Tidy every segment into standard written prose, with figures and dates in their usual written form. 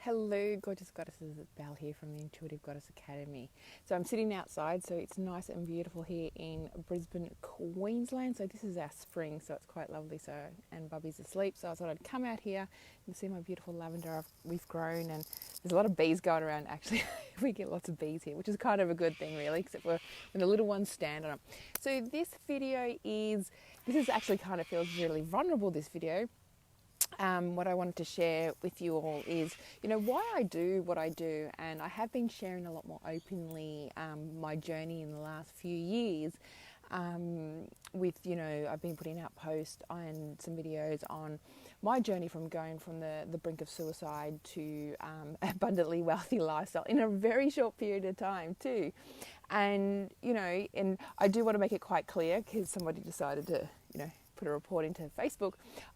Hello, gorgeous goddesses. It's Belle here from the Intuitive Goddess Academy. So I'm sitting outside, so it's nice and beautiful here in Brisbane, Queensland. So this is our spring, so it's quite lovely. So and Bubby's asleep, so I thought I'd come out here and see my beautiful lavender we've grown, and there's a lot of bees going around. Actually, we get lots of bees here, which is kind of a good thing, really, except for when the little ones stand on them. So this is actually kind of feels really vulnerable. This video. What I wanted to share with you all is, why I do what I do. And I have been sharing a lot more openly my journey in the last few years I've been putting out posts and some videos on my journey from going from the brink of suicide to abundantly wealthy lifestyle in a very short period of time too. And, and I do want to make it quite clear, because somebody decided to, put a report into Facebook.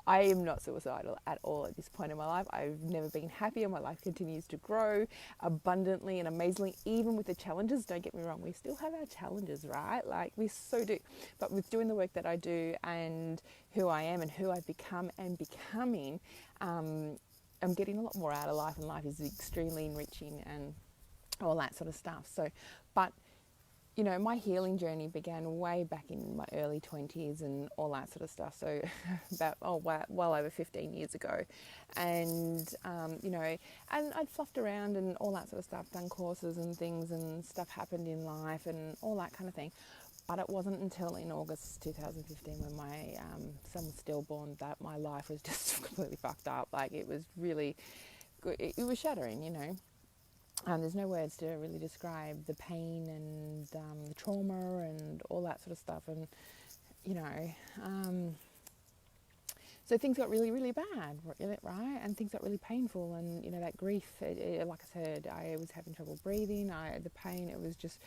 I am not suicidal at all at this point in my life. I've never been happier. My life continues to grow abundantly and amazingly, even with the challenges. Don't get me wrong, we still have our challenges, right? Like, we so do. But with doing the work that I do and who I am and who I've become and becoming, I'm getting a lot more out of life, and life is extremely enriching and all that sort of stuff. So, but my healing journey began way back in my early 20s and all that sort of stuff. So about, well over 15 years ago. And, and I'd fluffed around and all that sort of stuff, done courses and things, and stuff happened in life and all that kind of thing. But it wasn't until in August 2015, when my son was stillborn, that my life was just completely fucked up. Like, it was really, it was shattering, there's no words to really describe the pain and the trauma and all that sort of stuff. And, so things got really, really bad, right? And things got really painful. And, that grief, like I said, I was having trouble breathing. The pain, it was just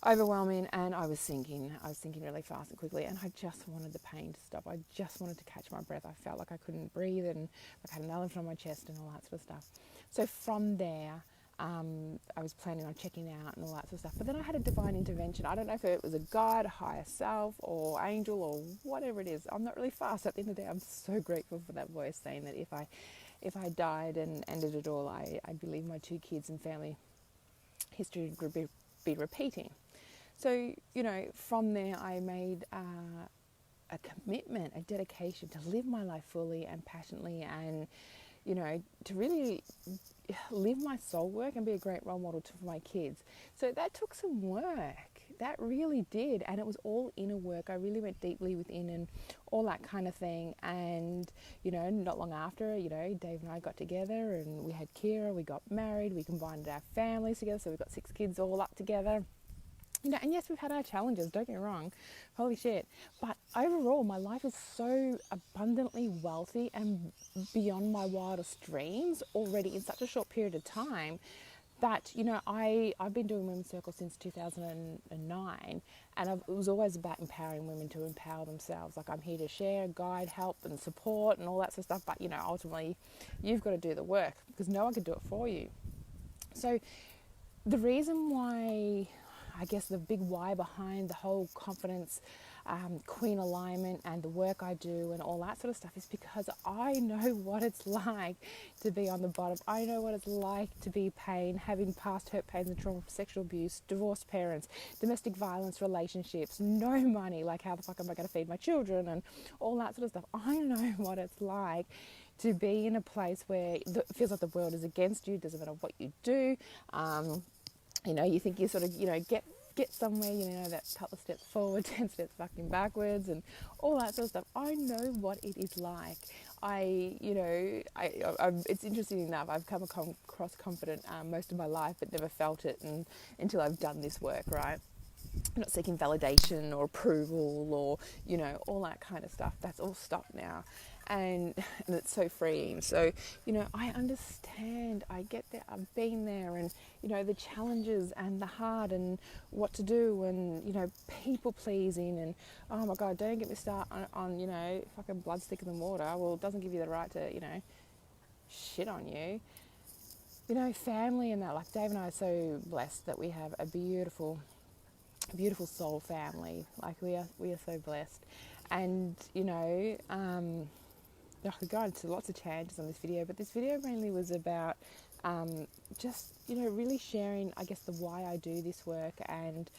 overwhelming, and I was sinking. Really fast and quickly, and I just wanted the pain to stop. I just wanted to catch my breath. I felt like I couldn't breathe, and like I had an elephant on my chest and all that sort of stuff. So from there, I was planning on checking out and all that sort of stuff. But then I had a divine intervention. I don't know if it was a guide, a higher self, or angel, or whatever it is. I'm not really fast. At the end of the day, I'm so grateful for that voice saying that if I died and ended it all, I believe my 2 kids and family history would be repeating. So, from there I made a commitment, a dedication to live my life fully and passionately, and, to really live my soul work and be a great role model for my kids. So that took some work. That really did. And it was all inner work. I really went deeply within and all that kind of thing. And, not long after, Dave and I got together and we had Kira, we got married, we combined our families together. So we've got 6 kids all up together. And yes, we've had our challenges, don't get me wrong, holy shit. But overall, my life is so abundantly wealthy and beyond my wildest dreams already in such a short period of time that, I've been doing Women's Circle since 2009, and it was always about empowering women to empower themselves. Like, I'm here to share, guide, help and support and all that sort of stuff. But, ultimately, you've got to do the work, because no one can do it for you. So the reason why, I guess the big why behind the whole confidence, queen alignment and the work I do and all that sort of stuff is because I know what it's like to be on the bottom. I know what it's like to be pain, having past hurt, pain and trauma from sexual abuse, divorced parents, domestic violence, relationships, no money, like how the fuck am I going to feed my children and all that sort of stuff. I know what it's like to be in a place where it feels like the world is against you. It doesn't matter what you do. You think you sort of, get somewhere, that couple of steps forward, 10 steps fucking backwards and all that sort of stuff. I know what it is like. It's interesting enough, I've come across confident most of my life, but never felt it until I've done this work, right? I'm not seeking validation or approval or, all that kind of stuff. That's all stopped now. And it's so freeing. So, I understand, I get there, I've been there, and, the challenges and the hard and what to do and, people pleasing and, oh my God, don't get me started on fucking blood thicker than water. Well, it doesn't give you the right to, shit on you. Family and that, like Dave and I are so blessed that we have a beautiful soul family. Like, we are so blessed. And, I could go into lots of tangents on this video, but this video mainly was about just, really sharing, I guess, the why I do this work. And,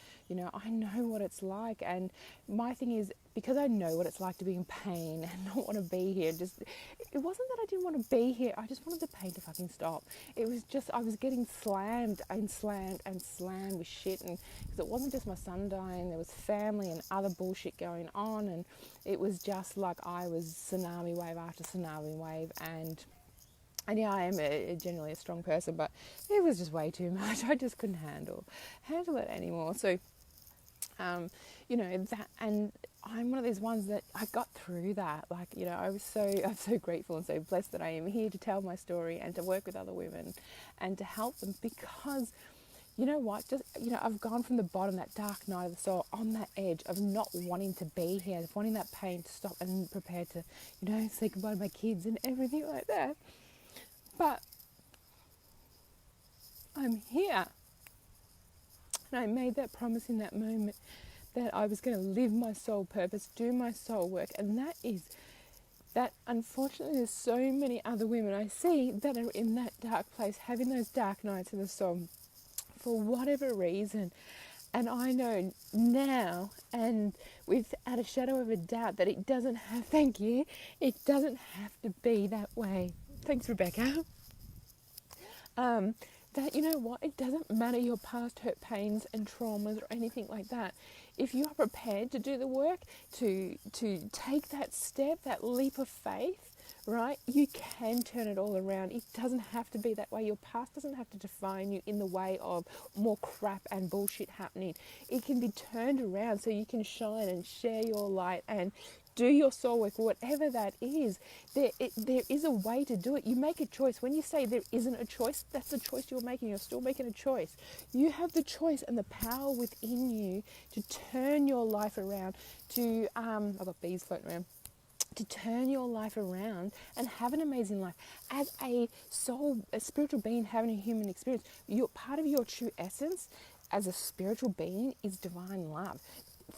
I know what it's like. And my thing is, because I know what it's like to be in pain and not want to be here, it wasn't that I didn't want to be here. I just wanted the pain to fucking stop. It was just, I was getting slammed and slammed and slammed with shit. And because it wasn't just my son dying, there was family and other bullshit going on. And it was just like I was tsunami wave after tsunami wave. And yeah, I am generally a strong person, but it was just way too much. I just couldn't handle it anymore. So, that, and I'm one of those ones that I got through that. Like, I'm so grateful and so blessed that I am here to tell my story and to work with other women and to help them, because you know what, just, I've gone from the bottom, that dark night of the soul, on that edge of not wanting to be here, of wanting that pain to stop and prepared to, say goodbye to my kids and everything like that. But I'm here. And I made that promise in that moment that I was going to live my soul purpose, do my soul work. And that unfortunately there's so many other women I see that are in that dark place, having those dark nights in the soul for whatever reason. And I know now, and without a shadow of a doubt, that it doesn't have to be that way. Thanks, Rebecca. That, it doesn't matter your past hurt, pains and traumas or anything like that. If you are prepared to do the work, to take that step, that leap of faith, right, you can turn it all around. It doesn't have to be that way. Your past doesn't have to define you in the way of more crap and bullshit happening. It can be turned around so you can shine and share your light and do your soul work, whatever that is. There is a way to do it. You make a choice. When you say there isn't a choice, that's a choice you're making. You're still making a choice. You have the choice and the power within you to turn your life around, I've got bees floating around, to turn your life around and have an amazing life. As a soul, a spiritual being having a human experience, part of your true essence as a spiritual being is divine love.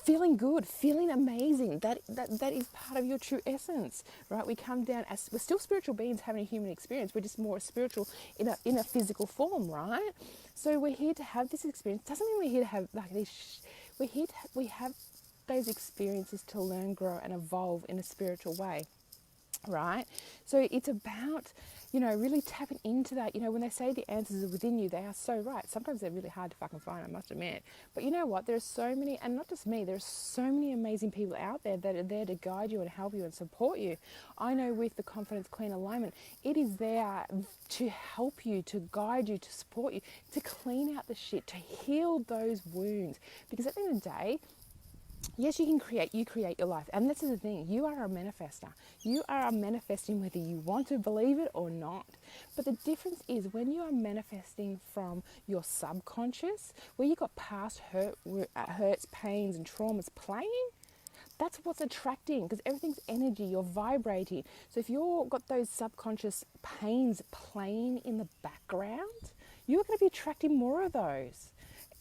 Feeling good, feeling amazing, that is part of your true essence, right? We come down as, we're still spiritual beings having a human experience. We're just more spiritual in a physical form, right? So we're here to have this experience. Doesn't mean we're here to have like this. We have those experiences to learn, grow and evolve in a spiritual way, right? So it's about, really tapping into that. When they say the answers are within you, they are so right. Sometimes they're really hard to fucking find, I must admit. But you know what? There's so many, and not just me, there's so many amazing people out there that are there to guide you and help you and support you. I know with the Confidence Queen Alignment, it is there to help you, to guide you, to support you, to clean out the shit, to heal those wounds. Because at the end of the day, yes, you create your life. And this is the thing, you are a manifester. You are manifesting whether you want to believe it or not. But the difference is when you are manifesting from your subconscious, where you got past hurts, pains and traumas playing, that's what's attracting, because everything's energy, you're vibrating. So if you've got those subconscious pains playing in the background, you're going to be attracting more of those.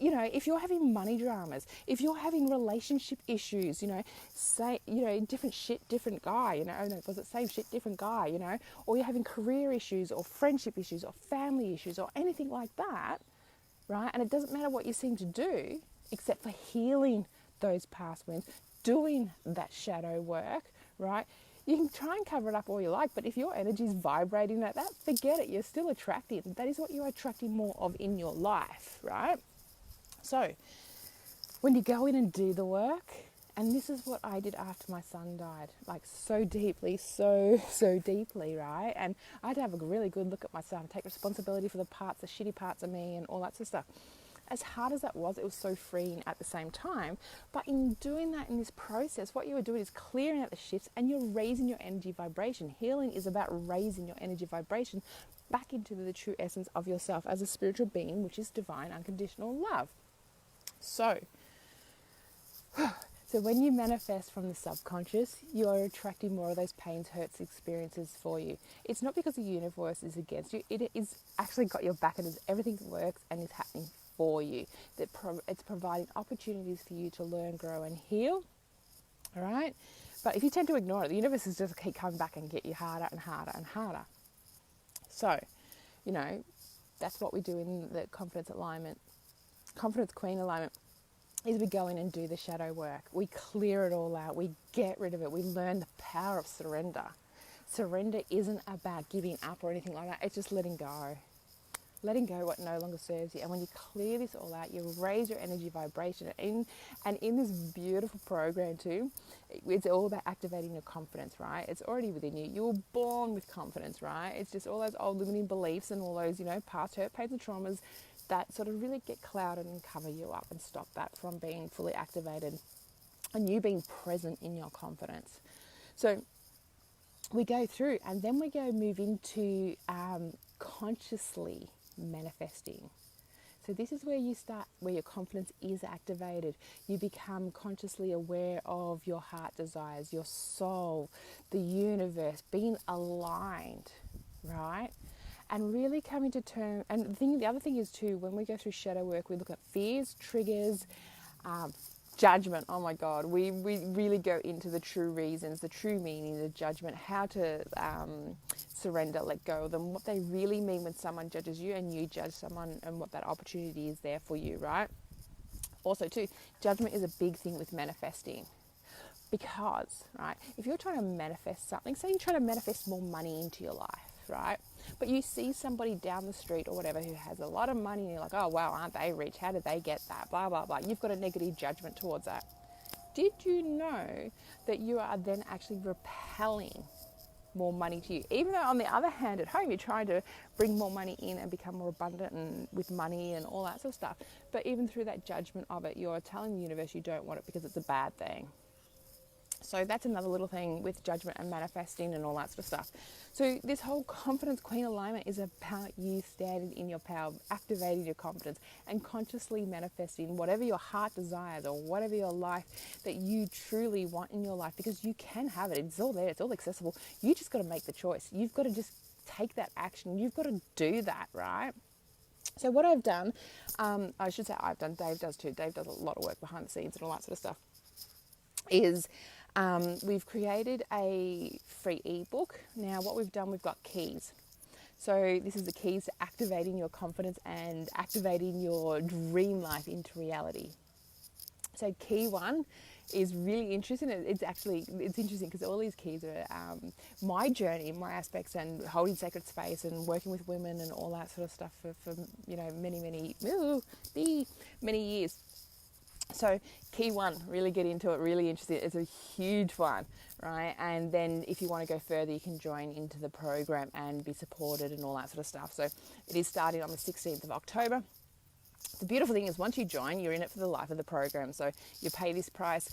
If you're having money dramas, if you're having relationship issues, different shit, different guy, was it same shit, different guy, or you're having career issues or friendship issues or family issues or anything like that, right? And it doesn't matter what you seem to do except for healing those past wounds, doing that shadow work, right? You can try and cover it up all you like, but if your energy is vibrating like that, forget it. You're still attracting. That is what you're attracting more of in your life, right? So, when you go in and do the work, and this is what I did after my son died, like so deeply, so deeply, right? And I had to have a really good look at myself, take responsibility for the shitty parts of me and all that sort of stuff. As hard as that was, it was so freeing at the same time. But in doing that, in this process, what you are doing is clearing out the shifts and you're raising your energy vibration. Healing is about raising your energy vibration back into the true essence of yourself as a spiritual being, which is divine, unconditional love. So when you manifest from the subconscious, you are attracting more of those pains, hurts, experiences for you. It's not because the universe is against you. It is actually got your back, and everything works and is happening for you. It's providing opportunities for you to learn, grow and heal. All right? But if you tend to ignore it, the universe is just keep coming back and get you harder and harder and harder. So, that's what we do in the confidence alignment, confidence queen alignment, is we go in and do the shadow work. We clear it all out. We get rid of it. We learn the power of surrender. Surrender isn't about giving up or anything like that. It's just letting go. Letting go what no longer serves you. And when you clear this all out, you raise your energy vibration. And in this beautiful program too, it's all about activating your confidence, right? It's already within you. You were born with confidence, right? It's just all those old limiting beliefs and all those, past hurt, pains and traumas that sort of really get clouded and cover you up and stop that from being fully activated and you being present in your confidence. So we go through and then we move into consciously manifesting. So this is where you start, where your confidence is activated. You become consciously aware of your heart desires, your soul, the universe, being aligned, right? And really coming to terms. And the other thing is too, when we go through shadow work, we look at fears, triggers, judgment. Oh my God, we really go into the true reasons, the true meaning, the judgment, how to surrender, let go of them, what they really mean when someone judges you and you judge someone, and what that opportunity is there for you, right? Also too, judgment is a big thing with manifesting. Because, right, if you're trying to manifest something, say you're trying to manifest more money into your life, right? But you see somebody down the street or whatever who has a lot of money and you're like, oh, wow, aren't they rich? How did they get that? Blah, blah, blah. You've got a negative judgment towards that. Did you know that you are then actually repelling more money to you? Even though on the other hand, at home, you're trying to bring more money in and become more abundant and with money and all that sort of stuff. But even through that judgment of it, you're telling the universe you don't want it because it's a bad thing. So that's another little thing with judgment and manifesting and all that sort of stuff. So this whole confidence queen alignment is about you standing in your power, activating your confidence and consciously manifesting whatever your heart desires or whatever your life that you truly want in your life, because you can have it. It's all there. It's all accessible. You just got to make the choice. You've got to just take that action. You've got to do that, right? So what I've done, I should say I've done, Dave does too. Dave does a lot of work behind the scenes and all that sort of stuff, is we've created a free ebook. Now what we've done, we've got keys. So this is the keys to activating your confidence and activating your dream life into reality. So key one is really interesting. It's interesting because all these keys are my journey, my aspects, and holding sacred space and working with women and all that sort of stuff for many years. So key one, really get into it, really interesting. It's a huge one, right? And then if you want to go further, you can join into the program and be supported and all that sort of stuff. So it is starting on the 16th of October. The beautiful thing is once you join, you're in it for the life of the program. So you pay this price,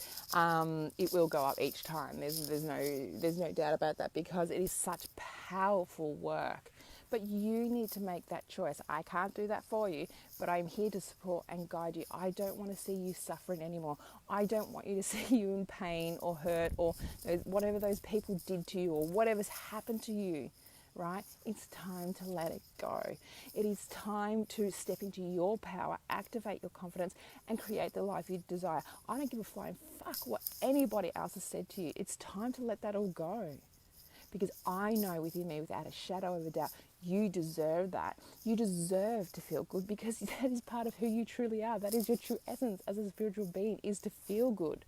it will go up each time. There's no doubt about that, because it is such powerful work. But you need to make that choice. I can't do that for you, but I'm here to support and guide you. I don't want to see you suffering anymore. I don't want you to see you in pain or hurt or whatever those people did to you or whatever's happened to you, right? It's time to let it go. It is time to step into your power, activate your confidence, and create the life you desire. I don't give a flying fuck what anybody else has said to you. It's time to let that all go. Because I know within me, without a shadow of a doubt, you deserve that. You deserve to feel good, because that is part of who you truly are. That is your true essence as a spiritual being, is to feel good.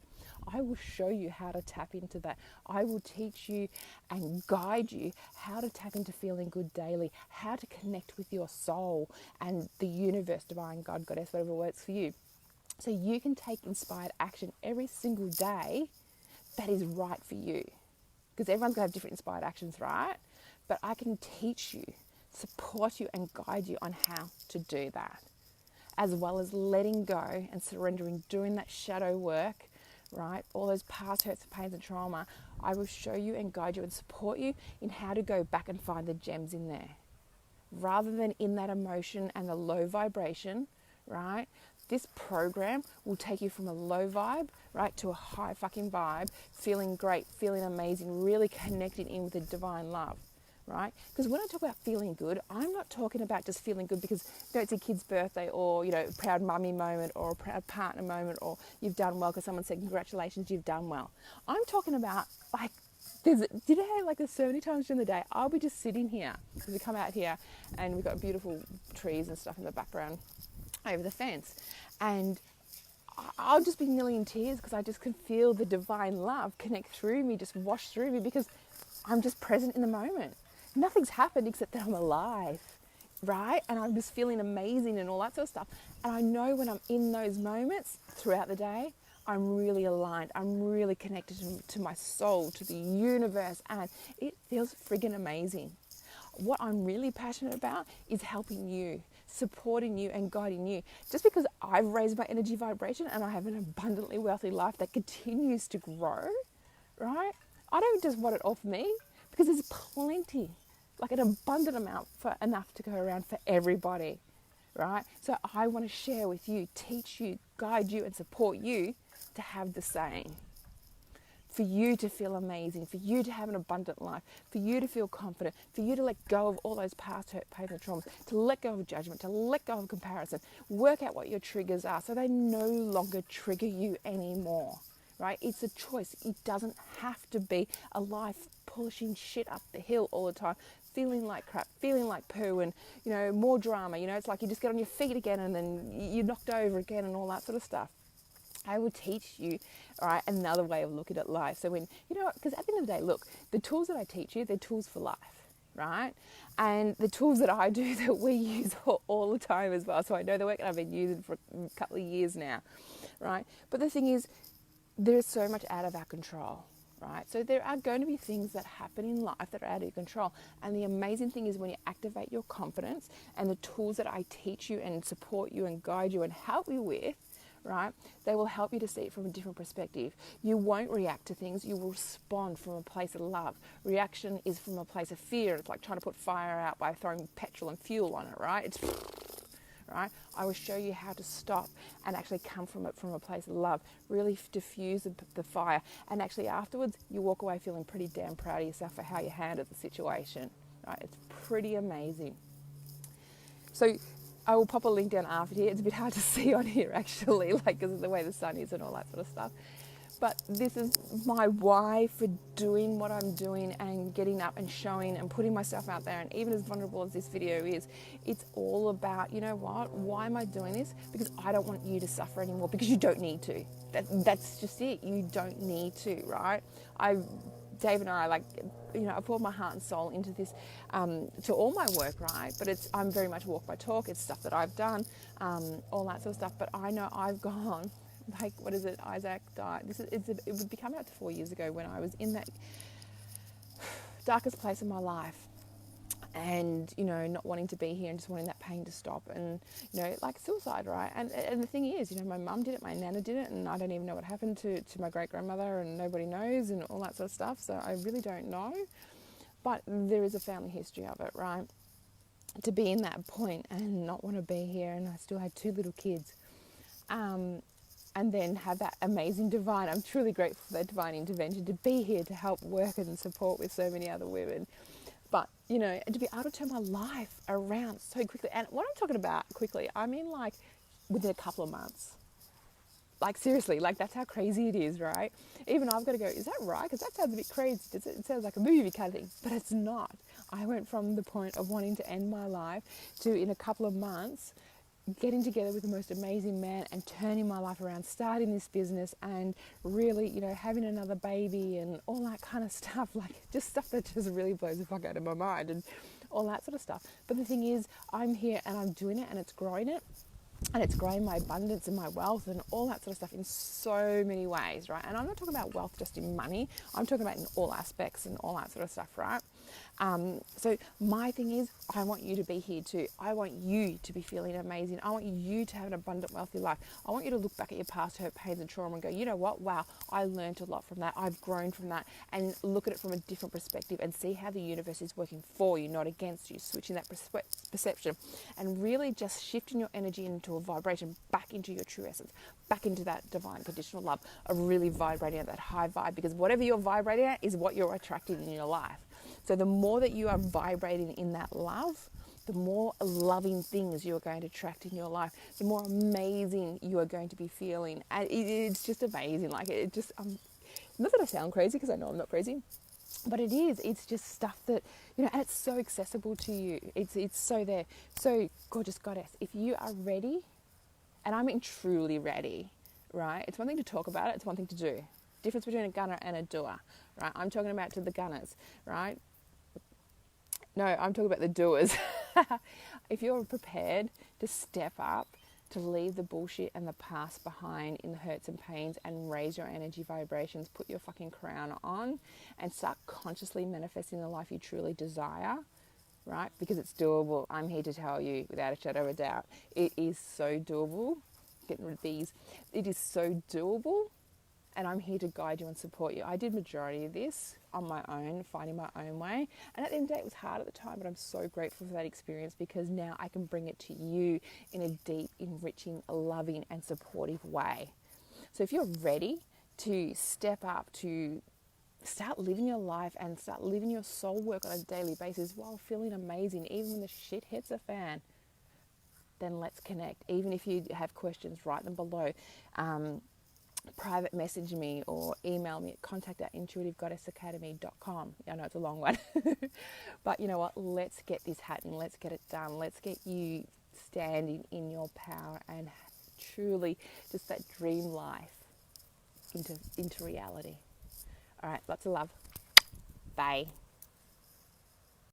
I will show you how to tap into that. I will teach you and guide you how to tap into feeling good daily, how to connect with your soul and the universe, divine, God, goddess, whatever works for you. So you can take inspired action every single day that is right for you. Because everyone's going to have different inspired actions, right? But I can teach you, support you, and guide you on how to do that, as well as letting go and surrendering, doing that shadow work, right? All those past hurts and pains and trauma. I will show you and guide you and support you in how to go back and find the gems in there, rather than in that emotion and the low vibration, right? This program will take you from a low vibe, right, to a high fucking vibe, feeling great, feeling amazing, really connecting in with the divine love, right? Because when I talk about feeling good, I'm not talking about just feeling good because it's a kid's birthday or, proud mummy moment or a proud partner moment or you've done well because someone said, congratulations, you've done well. I'm talking about like Do you know how, like, there's so many times during the day I'll be just sitting here because we come out here and we've got beautiful trees and stuff in the background over the fence, and I'll just be nearly in tears because I just can feel the divine love connect through me, just wash through me, because I'm just present in the moment. Nothing's happened except that I'm alive, right? And I'm just feeling amazing and all that sort of stuff. And I know when I'm in those moments throughout the day, I'm really aligned. I'm really connected to my soul, to the universe, and it feels friggin' amazing. What I'm really passionate about is helping you, supporting you and guiding you. Just because I've raised my energy vibration and I have an abundantly wealthy life that continues to grow, right? I don't just want it all for me, because there's plenty, like an abundant amount, for enough to go around for everybody, right? So I want to share with you, teach you, guide you and support you to have the same. For you to feel amazing, for you to have an abundant life, for you to feel confident, for you to let go of all those past hurt, pain and traumas, to let go of judgment, to let go of comparison, work out what your triggers are so they no longer trigger you anymore, right? It's a choice. It doesn't have to be a life pushing shit up the hill all the time, feeling like crap, feeling like poo, and, you know, more drama. You know, it's like you just get on your feet again and then you're knocked over again and all that sort of stuff. I will teach you, all right, another way of looking at life. So when, you know, because at the end of the day, look, the tools that I teach you, they're tools for life, right? And the tools that I do that we use all the time as well. So I know the work that I've been using for a couple of years now, right? But the thing is, there's so much out of our control, right? So there are going to be things that happen in life that are out of your control. And the amazing thing is when you activate your confidence and the tools that I teach you and support you and guide you and help you with, right, they will help you to see it from a different perspective. You won't react to things, you will respond from a place of love. Reaction is from a place of fear. It's like trying to put fire out by throwing petrol and fuel on it, right? It's right? I will show you how to stop and actually come from it from a place of love, really diffuse the fire, and actually afterwards you walk away feeling pretty damn proud of yourself for how you handled the situation, right? It's pretty amazing. So I will pop a link down after here. It's a bit hard to see on here actually, like, because of the way the sun is and all that sort of stuff. But this is my why for doing what I'm doing and getting up and showing and putting myself out there. And even as vulnerable as this video is, it's all about, you know what, why am I doing this? Because I don't want you to suffer anymore, because you don't need to. That's just it. You don't need to, right? Dave and I, like, you know, I poured my heart and soul into this, to all my work, right? But I'm very much walk by talk. It's stuff that I've done, all that sort of stuff. But I know I've gone, like, what is it? Isaac died. It would be coming out to 4 years ago when I was in that darkest place in my life. And, you know, not wanting to be here and just wanting that pain to stop, and, you know, like suicide, right? And the thing is, you know, my mum did it, my nana did it, and I don't even know what happened to my great-grandmother, and nobody knows, and all that sort of stuff. So I really don't know. But there is a family history of it, right? To be in that point and not want to be here, and I still had 2 little kids. And then have that amazing divine, I'm truly grateful for that divine intervention to be here to help work and support with so many other women. But, you know, and to be able to turn my life around so quickly. And what I'm talking about quickly, I mean, like, within a couple of months. Like, seriously, like, that's how crazy it is, right? Even I've got to go, is that right? Because that sounds a bit crazy. It sounds like a movie kind of thing, but it's not. I went from the point of wanting to end my life to, in a couple of months, getting together with the most amazing man and turning my life around, starting this business, and really, you know, having another baby and all that kind of stuff, like, just stuff that just really blows the fuck out of my mind and all that sort of stuff. But the thing is, I'm here and I'm doing it, and it's growing it. And it's growing my abundance and my wealth and all that sort of stuff in so many ways, right? And I'm not talking about wealth just in money. I'm talking about in all aspects and all that sort of stuff, right? So my thing is, I want you to be here too. I want you to be feeling amazing. I want you to have an abundant, wealthy life. I want you to look back at your past hurt, pains and trauma and go, you know what? Wow, I learned a lot from that. I've grown from that, and look at it from a different perspective and see how the universe is working for you, not against you, switching that perception and really just shifting your energy into a vibration back into your true essence, back into that divine conditional love of really vibrating at that high vibe, because whatever you're vibrating at is what you're attracting in your life. So the more that you are vibrating in that love, the more loving things you are going to attract in your life, the more amazing you are going to be feeling. And it's just amazing. Like, it just, not that I sound crazy, because I know I'm not crazy, But it's just stuff that, and it's so accessible to you. It's so there. So, gorgeous goddess, if you are ready, and I mean truly ready, right? It's one thing to talk about it, it's one thing to do. Difference between a gunner and a doer, right? I'm talking about to the gunners, right? No, I'm talking about the doers. If you're prepared to step up, to leave the bullshit and the past behind in the hurts and pains and raise your energy vibrations, put your fucking crown on and start consciously manifesting the life you truly desire, right? Because it's doable. I'm here to tell you without a shadow of a doubt. It is so doable. Getting rid of these. It is so doable. And I'm here to guide you and support you. I did majority of this on my own, finding my own way. And at the end of the day, it was hard at the time, but I'm so grateful for that experience because now I can bring it to you in a deep, enriching, loving, and supportive way. So if you're ready to step up, to start living your life and start living your soul work on a daily basis while feeling amazing, even when the shit hits the fan, then let's connect. Even if you have questions, write them below. Private message me or email me at contact@intuitivegoddessacademy.com. I know it's a long one. But you know what? Let's get this happening. Let's get it done. Let's get you standing in your power and truly just that dream life into reality. All right. Lots of love. Bye.